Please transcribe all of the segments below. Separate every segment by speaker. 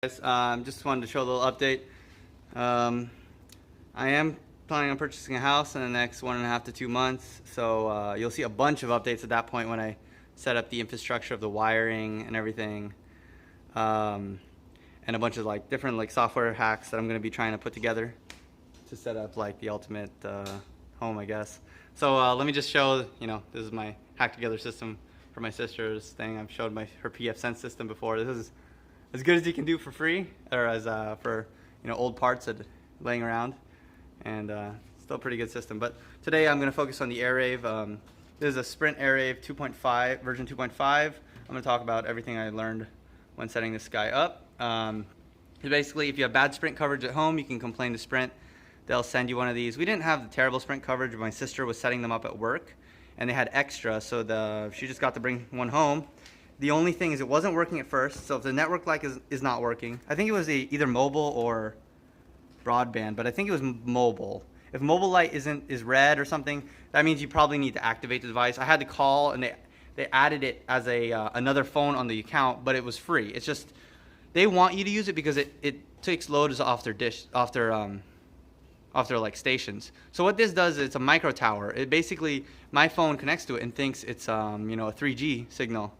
Speaker 1: Guys, just wanted to show a little update. I am planning on purchasing a house in the next 1.5 to 2 months, so you'll see a bunch of updates at that point when I set up the infrastructure of the wiring and everything, and a bunch of different software hacks that I'm going to be trying to put together to set up the ultimate home, I guess. So let me just show, this is my hack together system for my sister's thing. I've showed her PF Sense system before. This is as good as you can do for free, or as for old parts that laying around, and still a pretty good system. But today I'm going to focus on the Airave. This is a Sprint Airave 2.5 version 2.5. I'm going to talk about everything I learned when setting this guy up. Basically, if you have bad Sprint coverage at home, you can complain to Sprint. They'll send you one of these. We didn't have the terrible Sprint coverage. My sister was setting them up at work, and they had extra, so she just got to bring one home. The only thing is it wasn't working at first, so if the network is not working, I think it was either mobile or broadband, but I think it was mobile. If mobile light is red or something, that means you probably need to activate the device. I had to call, and they added it as another phone on the account, but it was free. It's just they want you to use it because it takes loads off their stations. So what this does is it's a micro tower. It basically, my phone connects to it and thinks it's a 3G signal.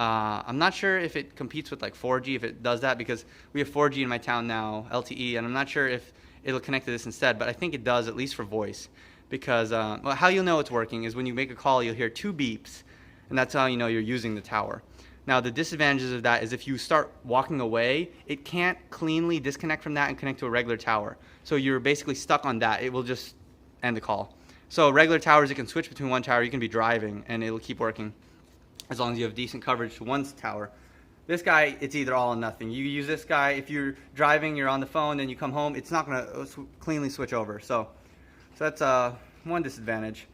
Speaker 1: I'm not sure if it competes with 4G, if it does that, because we have 4G in my town now, LTE, and I'm not sure if it'll connect to this instead, but I think it does, at least for voice. Because well, how you'll know it's working is when you make a call, you'll hear 2 beeps, and that's how you know you're using the tower. Now, the disadvantages of that is if you start walking away, it can't cleanly disconnect from that and connect to a regular tower. So you're basically stuck on that. It will just end the call. So regular towers, you can switch between one tower. You can be driving, and it'll keep working as long as you have decent coverage to one tower. This guy, it's either all or nothing. You use this guy, if you're driving, you're on the phone, then you come home, it's not going to cleanly switch over. So that's one disadvantage.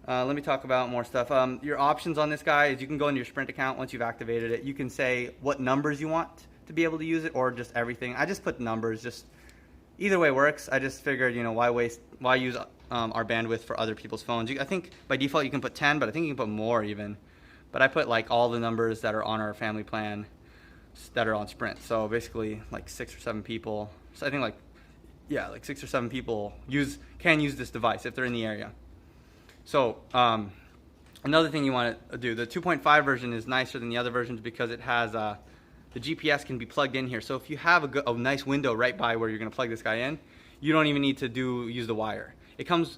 Speaker 1: Let me talk about more stuff. Your options on this guy is you can go into your Sprint account once you've activated it. You can say what numbers you want to be able to use it, or just everything. I just put numbers. Just either way works. I just figured, why use our bandwidth for other people's phones. I think by default you can put 10, but I think you can put more even. But I put all the numbers that are on our family plan that are on Sprint. So basically 6 or 7 people. So I think 6 or 7 people can use this device if they're in the area. So another thing you want to do, the 2.5 version is nicer than the other versions because it has the GPS can be plugged in here. So if you have a nice window right by where you're going to plug this guy in, you don't even need to use the wire. It comes,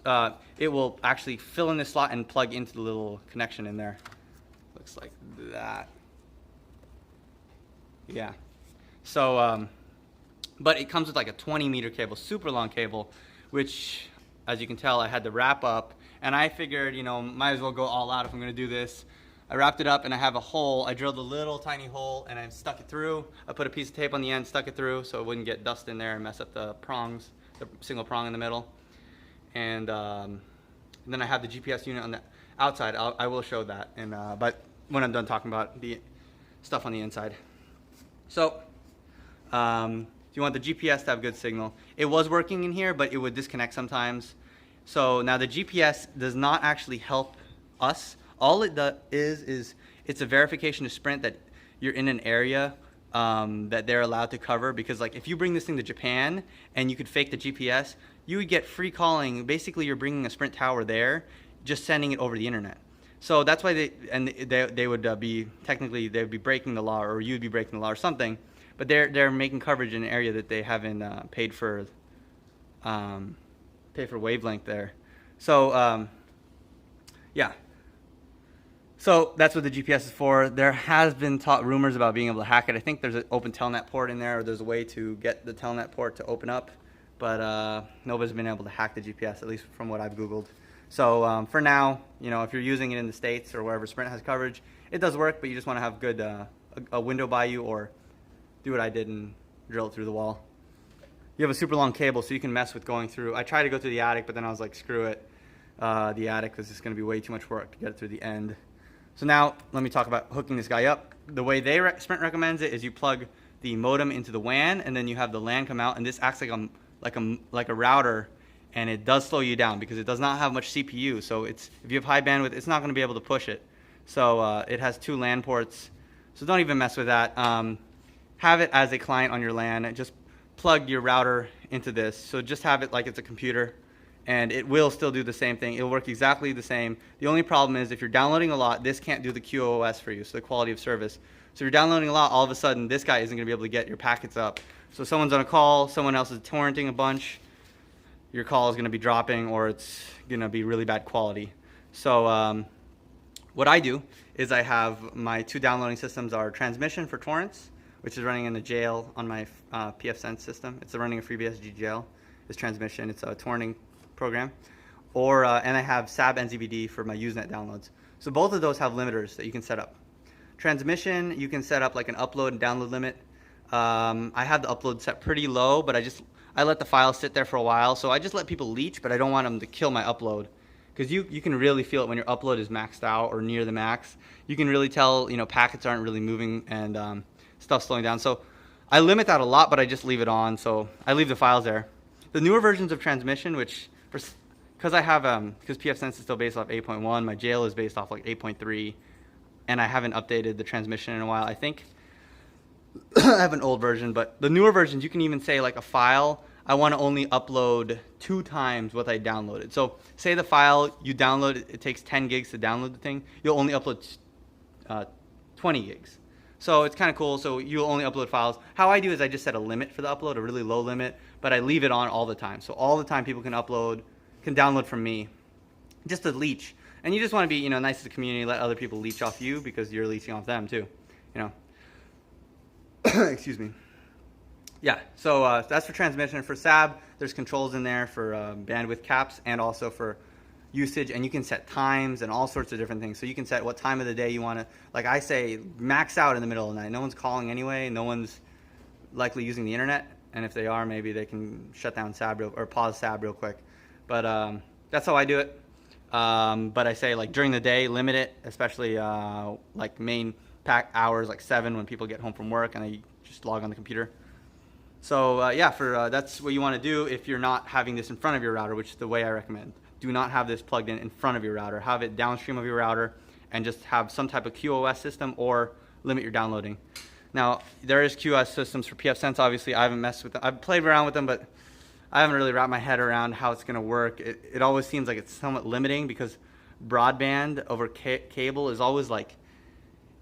Speaker 1: it will actually fill in this slot and plug into the little connection in there. Looks like that. Yeah. So, but it comes with a 20-meter cable, super long cable, which, as you can tell, I had to wrap up. And I figured, might as well go all out if I'm going to do this. I wrapped it up, and I have a hole. I drilled a little tiny hole, and I stuck it through. I put a piece of tape on the end, stuck it through, so it wouldn't get dust in there and mess up the prongs, the single prong in the middle. And then I have the GPS unit on the outside. I will show that, but when I'm done talking about the stuff on the inside. So, you want the GPS to have good signal. It was working in here, but it would disconnect sometimes. So now the GPS does not actually help us. All it is it's a verification to Sprint that you're in an area that they're allowed to cover. Because if you bring this thing to Japan and you could fake the GPS, you would get free calling. Basically, you're bringing a Sprint tower there, just sending it over the internet. So that's why they would be technically, they would be breaking the law, or you'd be breaking the law or something. But they're making coverage in an area that they haven't paid for wavelength there. So yeah. So that's what the GPS is for. There has been rumors about being able to hack it. I think there's an open telnet port in there, or there's a way to get the telnet port to open up, but nobody's been able to hack the GPS, at least from what I've Googled. So for now, if you're using it in the States or wherever Sprint has coverage, it does work, but you just want to have good a window by you, or do what I did and drill it through the wall. You have a super long cable, so you can mess with going through. I tried to go through the attic, but then I was like, screw it. The attic was just going to be way too much work to get it through the end. So now let me talk about hooking this guy up. The way Sprint recommends it is you plug the modem into the WAN, and then you have the LAN come out, and this acts like a router, and it does slow you down because it does not have much CPU. So if you have high bandwidth, it's not going to be able to push it. So it has 2 LAN ports. So don't even mess with that. have it as a client on your LAN and just plug your router into this. So just have it like it's a computer, and it will still do the same thing. It'll work exactly the same. The only problem is if you're downloading a lot, this can't do the QoS for you, so the quality of service. So if you're downloading a lot, all of a sudden this guy isn't going to be able to get your packets up. So someone's on a call, someone else is torrenting a bunch, your call is going to be dropping, or it's going to be really bad quality. So what I do is I have my two downloading systems are transmission for torrents, which is running in the jail on my pfSense system. It's running a FreeBSD jail. It's transmission. It's a torrenting program. And I have SAB NZBD for my Usenet downloads. So both of those have limiters that you can set up. Transmission, you can set up like an upload and download limit. I have the upload set pretty low, but I let the file sit there for a while. So I just let people leech, but I don't want them to kill my upload. Because you can really feel it when your upload is maxed out or near the max. You can really tell, packets aren't really moving and stuff slowing down. So I limit that a lot, but I just leave it on. So I leave the files there. The newer versions of transmission, because pfSense is still based off 8.1, my jail is based off like 8.3, and I haven't updated the transmission in a while. I think I have an old version, but the newer versions, you can even say like a file, I want to only upload 2 times what I downloaded. So say the file you download, it takes 10 gigs to download the thing, you'll only upload 20 gigs. So it's kind of cool. So you'll only upload files. How I do is I just set a limit for the upload, a really low limit, but I leave it on all the time. So all the time people can download from me, just to leech. And you just want to be, nice to the community, let other people leech off you because you're leeching off them too, Excuse me. Yeah, so that's for transmission. For SAB, there's controls in there for bandwidth caps and also for usage, and you can set times and all sorts of different things. So you can set what time of the day you want to, like I say, max out in the middle of the night. No one's calling anyway. No one's likely using the internet, and if they are, maybe they can shut down SAB or pause SAB real quick. But that's how I do it. But I say like during the day, limit it, especially like main pack hours, like 7 when people get home from work and they just log on the computer. So that's what you want to do if you're not having this in front of your router, which is the way I recommend. Do not have this plugged in front of your router. Have it downstream of your router and just have some type of QoS system or limit your downloading. Now, there is QoS systems for pfSense. Obviously, I haven't messed with them. I've played around with them, but I haven't really wrapped my head around how it's going to work. It always seems like it's somewhat limiting because broadband over cable is always like,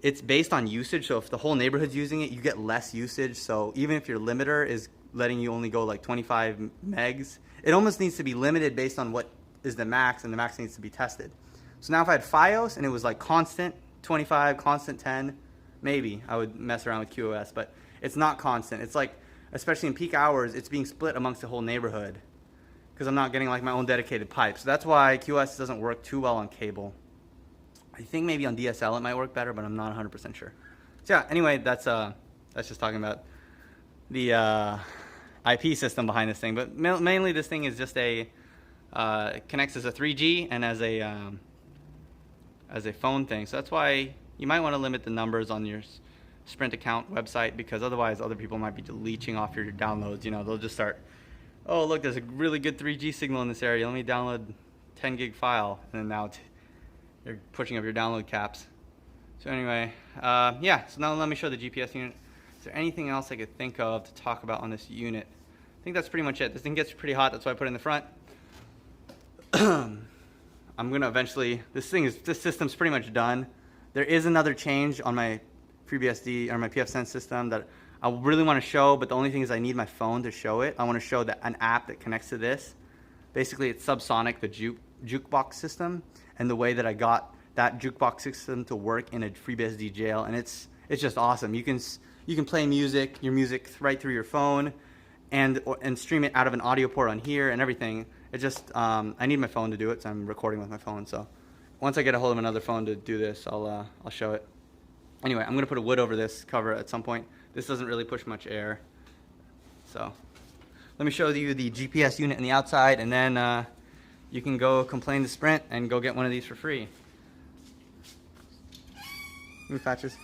Speaker 1: it's based on usage. So if the whole neighborhood's using it, you get less usage. So even if your limiter is letting you only go like 25 megs, it almost needs to be limited based on what is the max, and the max needs to be tested. So now if I had Fios and it was like constant 25, constant 10, maybe I would mess around with QoS, but it's not constant. It's like, especially in peak hours, it's being split amongst the whole neighborhood because I'm not getting like my own dedicated pipe. So that's why QoS doesn't work too well on cable. I think maybe on DSL it might work better, but I'm not 100% sure. So yeah, anyway, that's just talking about the IP system behind this thing. But mainly this thing is just it connects as a 3G and as a phone thing. So that's why you might want to limit the numbers on your Sprint account website, because otherwise other people might be leeching off your downloads. They'll just start, oh look, there's a really good 3G signal in this area. Let me download 10 gig file, and then now you're pushing up your download caps. So anyway, so now let me show the GPS unit. Is there anything else I could think of to talk about on this unit? I think that's pretty much it. This thing gets pretty hot, that's why I put it in the front. I'm gonna eventually, this system's pretty much done. There is another change on my FreeBSD or my pfSense system that I really want to show, but the only thing is I need my phone to show it. I want to show an app that connects to this. Basically, it's Subsonic, the jukebox system, and the way that I got that jukebox system to work in a FreeBSD jail, and it's just awesome. You can play your music right through your phone, and stream it out of an audio port on here and everything. It just I need my phone to do it, so I'm recording with my phone. So once I get a hold of another phone to do this, I'll show it. Anyway, I'm gonna put a wood over this cover at some point. This doesn't really push much air, so let me show you the GPS unit on the outside, and then you can go complain to Sprint and go get one of these for free. Move patches.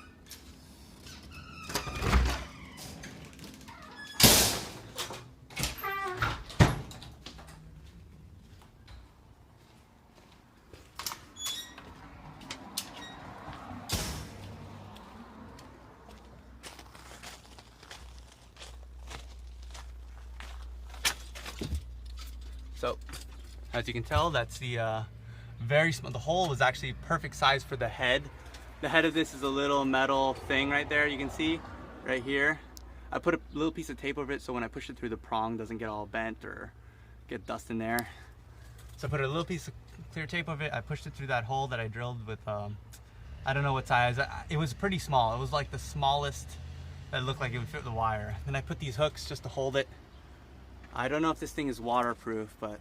Speaker 1: So as you can tell, that's the very small, the hole was actually perfect size for the head. The head of this is a little metal thing right there, you can see right here. I put a little piece of tape over it so when I push it through, the prong doesn't get all bent or get dust in there. So I put a little piece of clear tape over it. I pushed it through that hole that I drilled with, I don't know what size. It was pretty small. It was like the smallest that looked like it would fit the wire. Then I put these hooks just to hold it. I don't know if this thing is waterproof, but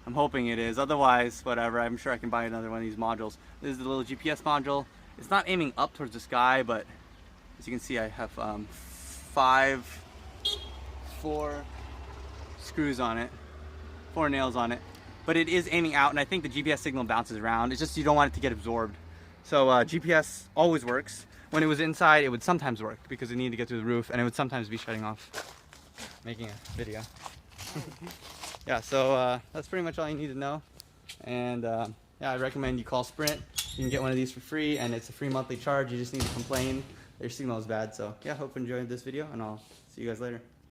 Speaker 1: I'm hoping it is. Otherwise, whatever, I'm sure I can buy another one of these modules. This is the little GPS module. It's not aiming up towards the sky, but as you can see, I have 4 screws on it, 4 nails on it. But it is aiming out, and I think the GPS signal bounces around. It's just you don't want it to get absorbed. So GPS always works. When it was inside, it would sometimes work because it needed to get through the roof, and it would sometimes be shutting off. Making a video. Yeah, so that's pretty much all you need to know. And yeah, I recommend you call Sprint. You can get one of these for free, and it's a free monthly charge. You just need to complain that your signal is bad. So yeah, hope you enjoyed this video, and I'll see you guys later.